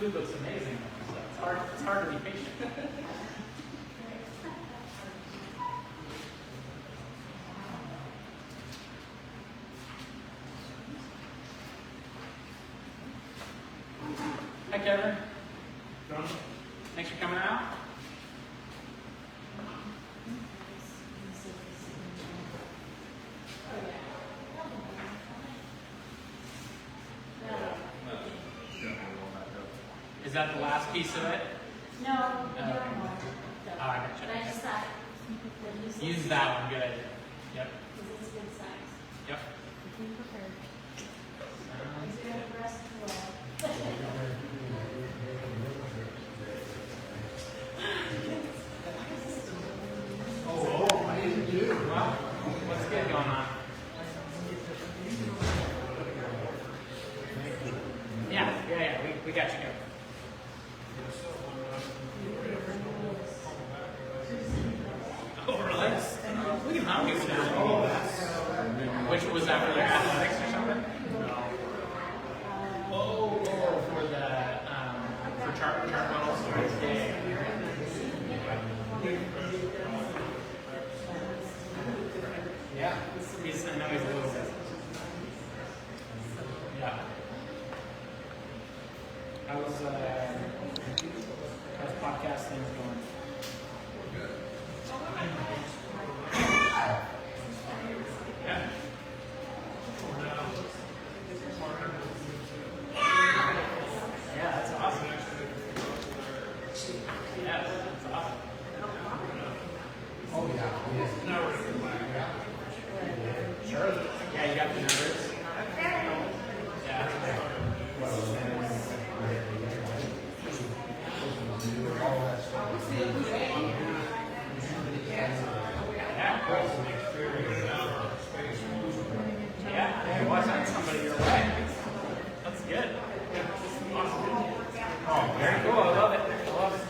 food looks amazing, so it's hard to be patient. Hi, Kevin. Thanks for coming out. Is that the last piece of it? No, you're more. Oh, I got you. But I just thought Use that one. Good idea. Yep. because it's a good size. Yep. Be prepared. Sounds It's good. good for us to roll. Oh, I didn't do. Well, what's good going on? Yeah. We got you covered. Oh, really? We can help you with that. Which was that for their athletics or something? Oh, for the for charcoal storage day. Yeah, I know he's a little bit. Yeah. How's podcast things going? Yeah. Yeah, that's awesome. Yeah, that's awesome. Oh, yeah. Sure. Yeah, you got the numbers. Yeah. Yeah, it wasn't somebody your way. That's good. Awesome. Oh, very cool. I love it. I love it.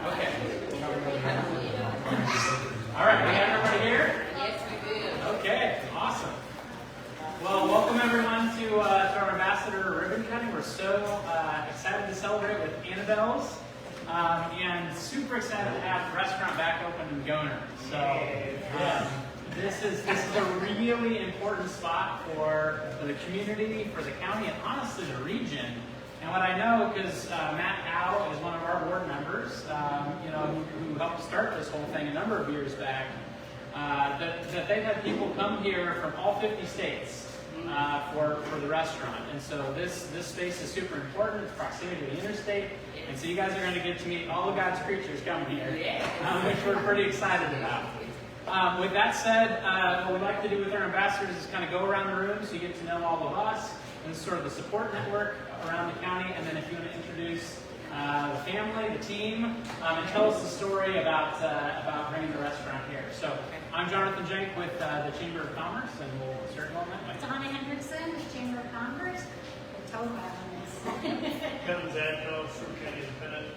Okay. All right, we have everybody here? Yes, we do. Okay, awesome. Well, welcome everyone to our ambassador ribbon cutting. We're so excited to celebrate with Anniebel's, and super excited to have the restaurant back open in Goehner. So this is a really important spot for the community, for the county, and honestly the region. And what I know, because Matt Howe is one of our board members, who helped start this whole thing a number of years back, that they've had people come here from all 50 states for the restaurant. And so this space is super important. It's proximity to the interstate. And so you guys are going to get to meet all of God's creatures coming here, which we're pretty excited about. With that said, what we'd like to do with our ambassadors is kind of go around the room so you get to know all of us and sort of the support network around the county. And then if you want to introduce the family, the team, and tell us the story about bringing the restaurant here. So I'm Jonathan Jenk with the Chamber of Commerce, and we'll start going that way. Donna Hendrickson, Chamber of Commerce, the Tova on this. Kevin Zadko, Shreve County Independent.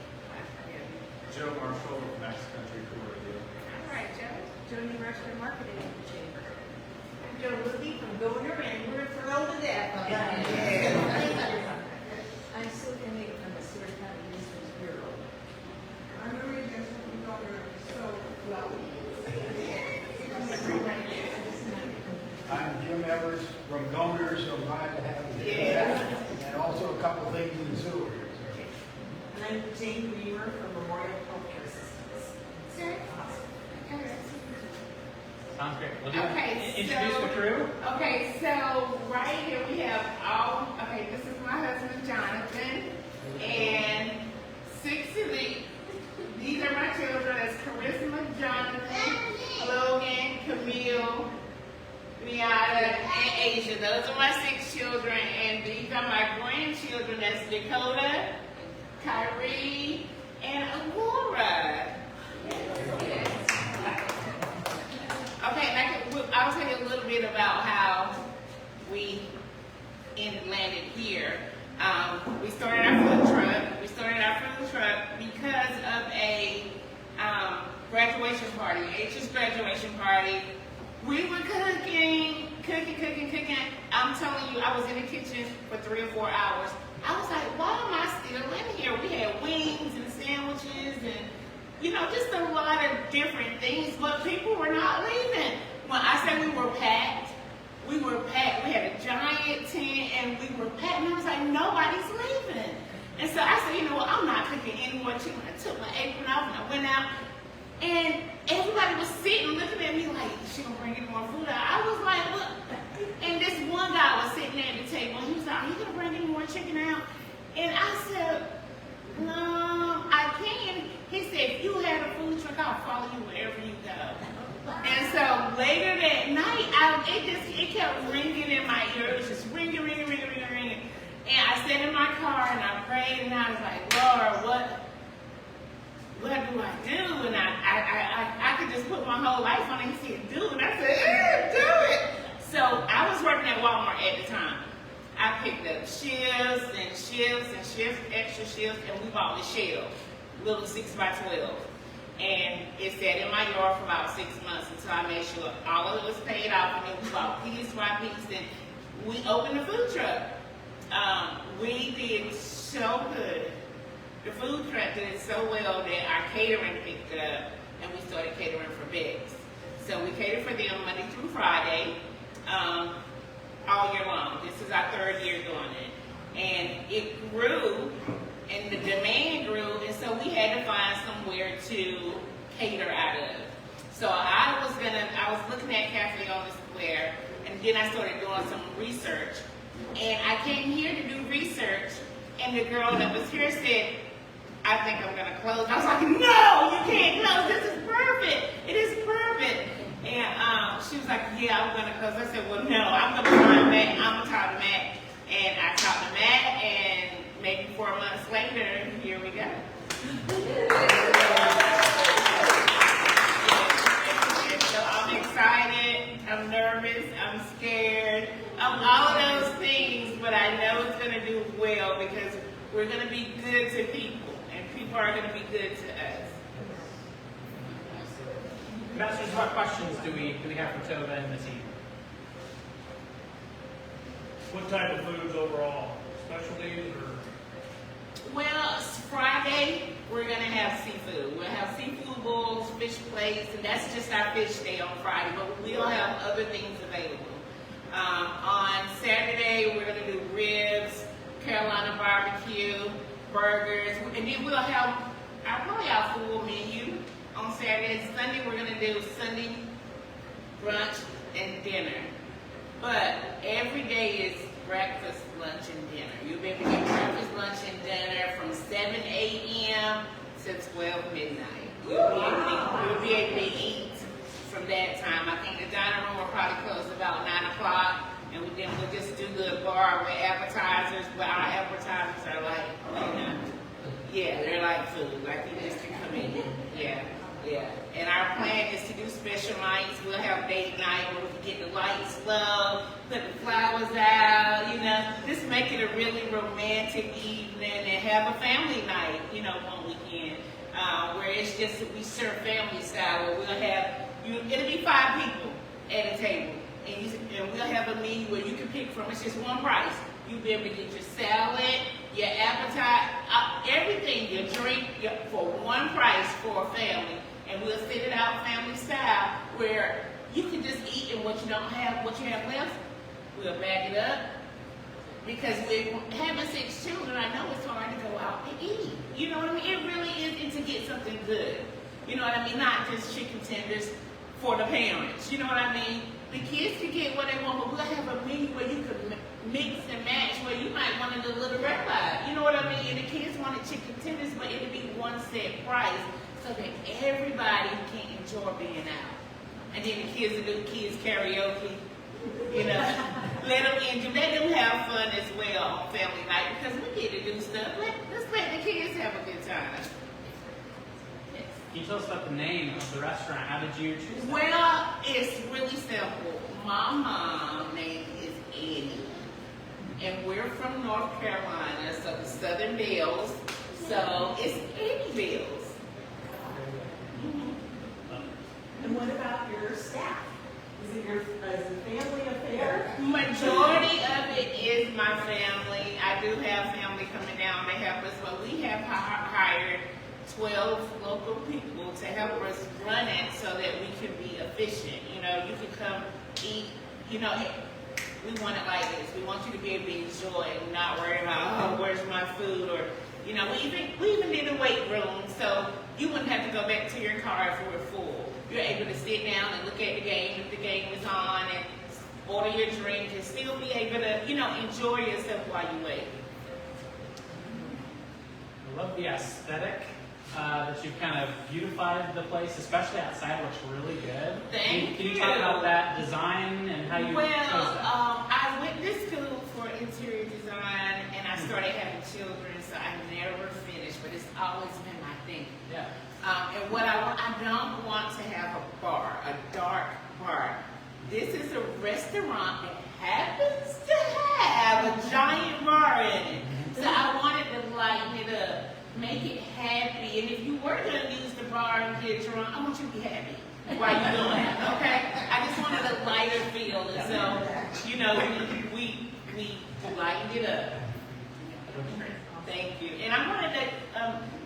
Joe Marshall with Max Country Tour Deal. All right, Joe. Joni Rushton, Marketing in the Chamber. I'm Joe Libby from Goehner, and we're thrilled to death. I'm Sue Hennig from the Stewart County Business Bureau. I'm Maria Jensen from Goehner, so well. I'm Jim Evers from Goehner, so glad to have you here. And also a couple things in the sewer. And I'm Jane Weaver from Memorial Healthcare Systems. Sir? Sounds great. We'll do Okay, introduce so- the crew. Okay, so right here we have this is my husband, Jonathan, and these are my children. That's Charisma, Jonathan, Logan, Camille, Miata, and Asia. Those are my 6 children, and these are my grandchildren. That's Dakota, Kyrie, and Aurora. Okay, I'll tell you a little bit about how we landed here. We started our food truck because of a graduation party, H's graduation party. We were cooking. I'm telling you, I was in the kitchen for 3 or 4 hours I was like, why am I still in here? We had wings and sandwiches and, you know, just a lot of different things, but people were not leaving. When I said we were packed, we had a giant tent and we were packed, and I was like, nobody's leaving. And so I said, you know what, I'm not cooking any more chicken. I took my apron off and I went out, and everybody was sitting looking at me like, she gonna bring any more food out? I was like, look. And this one guy was sitting at the table, and he was like, are you gonna bring any more chicken out? And I said, no, I can't. He said, if you had a food truck, I'll follow you wherever you go. And so later that night, it kept ringing in my ear. It was just ringing. And I sat in my car and I prayed, and I was like, Lord, what do I do? And I could just put my whole life on it. He said, do it. And I said, yeah, do it. So I was working at Walmart at the time. I picked up shifts and extra shifts, and we bought the shells, little 6x12. And it sat in my yard for about 6 months until I made sure all of it was paid off. And then we bought piece by piece, and we opened the food truck. We did so good. The food truck did so well that our catering picked up, and we started catering for Bex. So we catered for them Monday through Friday, all year long. This is our 3rd year doing it. And it grew, and the demand grew, and so we had to find somewhere to cater out of. So I was looking at Cafe on the Square, and then I started doing some research. And I came here to do research, and the girl that was here said, I think I'm gonna close. I was like, no, you can't close, this is perfect. It is perfect. And she was like, yeah, I'm gonna close. I said, well, no, I'm gonna try Matt. I'm gonna talk to Matt. And I talked to Matt, and maybe 4 months later, here we go. And so I'm excited, I'm nervous, I'm scared, I'm all of those things, but I know it's gonna do well because we're gonna be good to people, and people are gonna be good to us. Masters, what questions do we have for Tova and the team? What type of foods overall? Specialties or? Well, Friday, we're going to have seafood. We'll have seafood bowls, fish plates, and that's just our fish day on Friday, but we'll have other things available. On Saturday, we're going to do ribs, Carolina barbecue, burgers, and then we'll have probably our full menu on Saturday. And Sunday, we're going to do Sunday brunch and dinner. But every day is breakfast, lunch, and dinner. You'll be able to get breakfast, lunch, and dinner from 7 a.m. to 12 midnight. We'll be able to eat from that time. I think the dining room will probably close about 9 o'clock, and then we'll just do the bar with appetizers, but our appetizers are like, yeah, they're like food, like you just can come in. Yeah. And our plan is to do special nights. We'll have date night where we can get the lights low, put the flowers out, just make it a really romantic evening and have a family night, one weekend, where it's just we serve family style, where we'll have, it'll be 5 people at a table, and we'll have a menu where you can pick from. It's just one price. You'll be able to get your salad, your appetite, everything, your drink, for one price for a family. And we'll set it out family style where you can just eat, and what you have left, we'll bag it up. Because with having 6 children, I know it's hard to go out and eat. You know what I mean? It really is, and to get something good. You know what I mean? Not just chicken tenders for the parents. You know what I mean? The kids can get what they want, but we'll have a menu where you can mix and match, where you might want a little ribeye. You know what I mean? And the kids wanted chicken tenders, but it'll be one set price, so that everybody can enjoy being out. And then the kids will do kids karaoke, let them have fun as well on family night, because we get to do stuff. Let's let the kids have a good time. Yes. Can you tell us about the name of the restaurant? How did you choose that? Well, it's really simple. My mom's name is Annie, and we're from North Carolina, so the Southern Bells, so it's Anniebel. And what about your staff? Is it a family affair? Majority of it is my family. I do have family but we have hired 12 local people to help us run it so that we can be efficient. You know, you can come eat, you know, we want it like this. We want you to be able to enjoy and not worry about, oh, where's my food? Or, you know, we even did a weight room, so you wouldn't have to go back to your car if we were full. You're able to sit down and look at the game if the game is on, and order your drink and still be able to, you know, enjoy yourself while you wait. I love the aesthetic that you've kind of beautified the place, especially outside. It looks really good. Thank Can you talk about that design and how you chose that? I went to school for interior design, and I started having children, so I never finished, but it's always been my thing. Yeah. And what I don't want to have a bar, a dark bar. This is a restaurant that happens to have a giant bar in it. So I wanted to lighten it up, make it happy. And if you were going to use the bar and get drunk, I want you to be happy while you're doing it, okay? I just wanted a lighter feel. And so, you know, we lightened it up. Thank you. And I wanted to,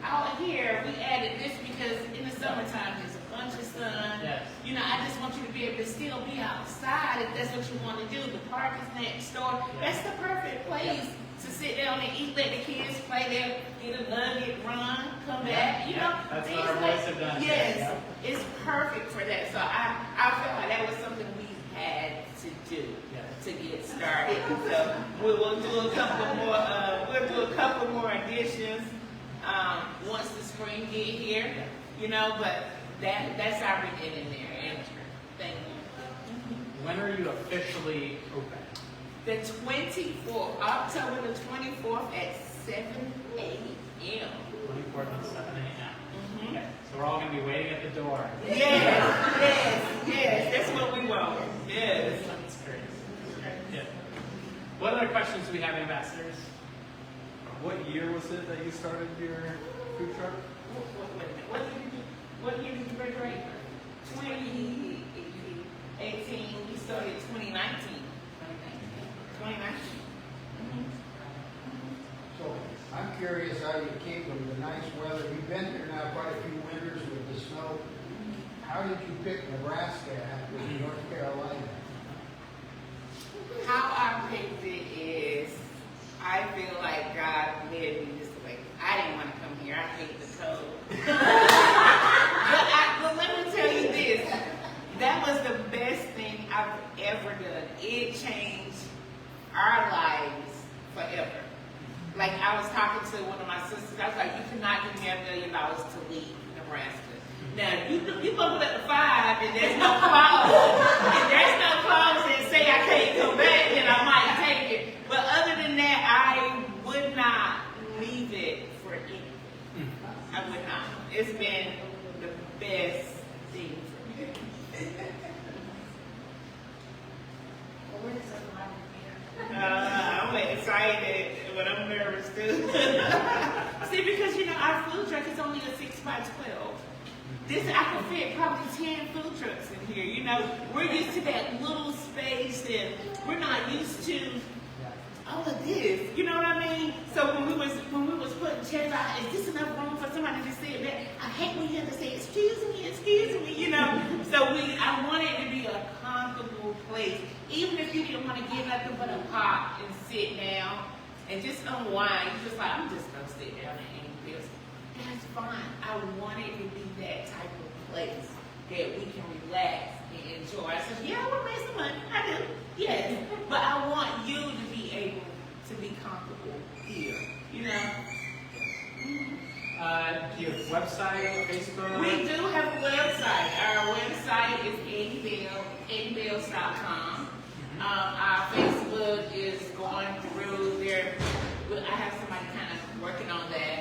out here, we added this because in the summertime, there's a bunch of sun. Yes. You know, I just want you to be able to still be outside if that's what you want to do. The park is next door. That's the perfect place to sit down and eat, let the kids play there, get a nugget, run, come back. You know, That's things what our boys have done. Yes, it's perfect for that. So I felt like that was something we had to do to get started. So we'll do a couple more additions once the spring get here. You know, but that's our beginning there. And thank you. When are you officially open? The 24th, October the 24th at 7 a.m. 24th at 7 a.m. Okay. So we're all going to be waiting at the door. Yes. That's what we want. Yes. That's great. Yeah. What other questions do we have, ambassadors? What year was it that you started your food truck? What year did you graduate? 2018. We started 2019. 2019. So I'm curious how you came from the nice weather. You've been here now quite a few winters with the snow. How did you pick Nebraska after North Carolina? How I picked it is, I feel like God led me this way. I didn't want to come here. I hate the cold. but let me tell you this. That was the best thing I've ever done. It changed our lives forever. Like I was talking to one of my sisters. I was like, you cannot give me $1 million to leave Nebraska. Now, you bump it up to 5 and there's no clause. And there's no clause that say I can't come back, then I might take it. But other than that, I would not leave it for anything. I would not. It's been the best thing for me. Well, we're just alive here. I'm excited, but I'm nervous too. See, because you know, our food truck is only a 6 by 12. This, I can fit probably 10 food trucks in here. You know, we're used to that little space, and we're not used to all of this. You know what I mean? So when we was putting chairs out, is this enough room for somebody to sit back? I hate when you have to say, excuse me, you know. So I want it to be a comfortable place. Even if you didn't want to get nothing but a pop and sit down and just unwind, you're just like, I'm just gonna sit down and eat this. That's fine. I want it to be that type of place that we can relax and enjoy. I said, yeah, I want to make some money. I do. Yes. But I want you to be able to be comfortable here. You know? Do you have a website, Facebook? We do have a website. Our website is anniebel.com. Our Facebook is going through there. I have somebody kind of working on that.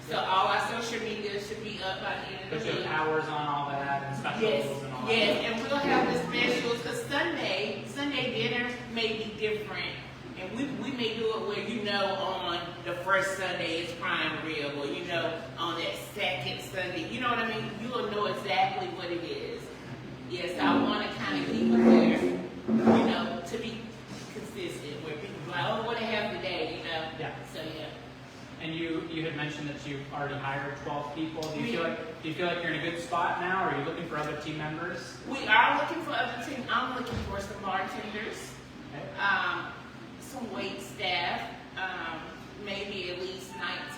So all our social media should be up by the end of the Put week. your hours on all that and specials and all that. Yes, and we'll have the specials. Because Sunday dinner may be different. And we may do it where, you know, on the first Sunday it's prime rib, or, you know, on that second Sunday. You know what I mean? You'll know exactly what it is. Yes, I want to kind of keep it there, you know, to be consistent, where people are like, oh, what I have today, you know? Yeah. So, yeah. And you had mentioned already hired 12 people. Do you feel like you're in a good spot now, or are you looking for other team members? We are looking for other team. I'm looking for some bartenders, Okay. some wait staff, maybe at least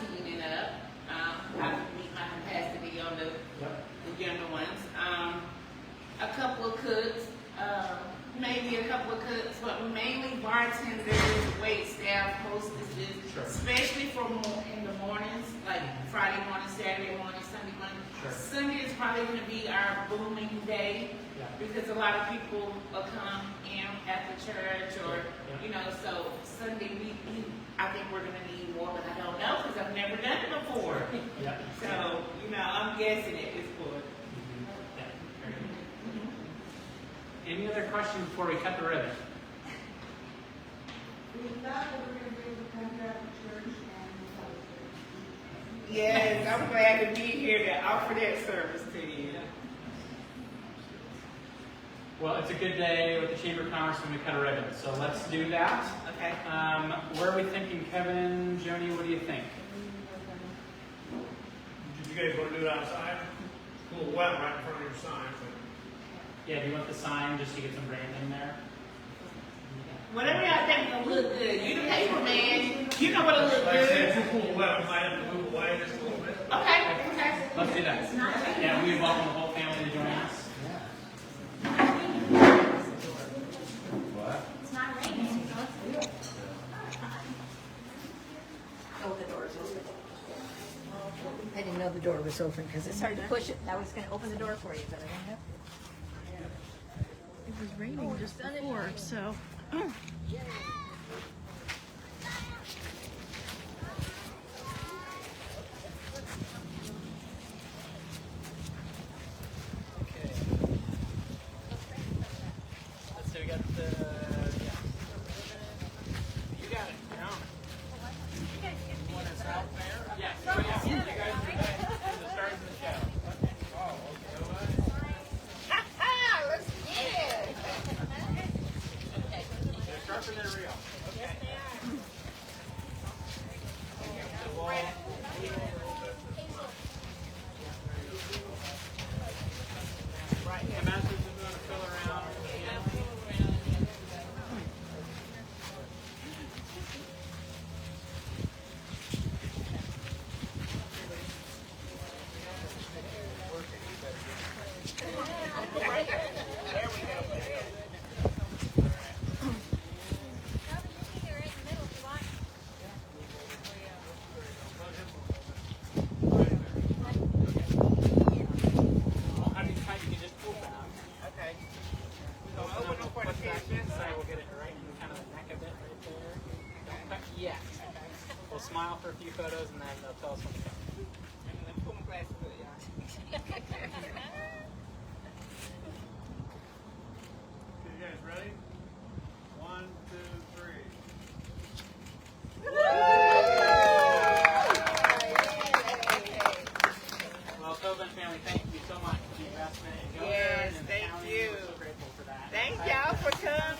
19 and up. I can meet my capacity on the younger ones. A couple of cooks, maybe a couple of cooks, but mainly bartenders, wait staff, hostesses, Sure. especially for in the mornings, like Friday morning, Saturday morning, Sunday morning. Sure. Sunday is probably going to be our booming day Yeah. because a lot of people will come in at the church or, so Sunday I think we're going to need more, but I don't know because I've never done it before. Yeah. So, I'm guessing at this point. Yeah. Very good. Any other questions before we cut the ribbon? We thought that we were going to be able to come to church and fellowship. Yes, I'm glad to be here to offer that service to you. Well, it's a good day with the Chamber of Commerce when we cut a ribbon, so let's do that. Okay. Where are we thinking, Kevin, Joni, what do you think? Did you guys want to do it outside? It's a little wet right in front of your sign. Yeah, do you want the sign just to get some branding there? Whatever y'all think will look good. You the paper man. You know what'll look Like I said, good. it's a little wet. We might have to move away just a little bit. Okay. Let's do that. Yeah, we welcome the whole family to join us. It's not raining. Oh, the door's open. I didn't know the door was open because it's hard to push it. I was going to open the door for you, but I didn't have. It was raining just before, so. Let's see, we got the, you got it, You want us out there? Yes. Oh, yeah. You guys are the stars of the show. Okay. Oh, okay. Let's get it. They're sharper than real. Okay. Right, and as we're going to fill around. We'll smile for a few photos and then they'll tell us when to go. Pull my glasses up, y'all. You guys ready? 1, 2, 3. Well, Tova family, thank you so much for the investment in Goehner Yes, and the thank county. you. We're so grateful for that. Thank y'all for coming.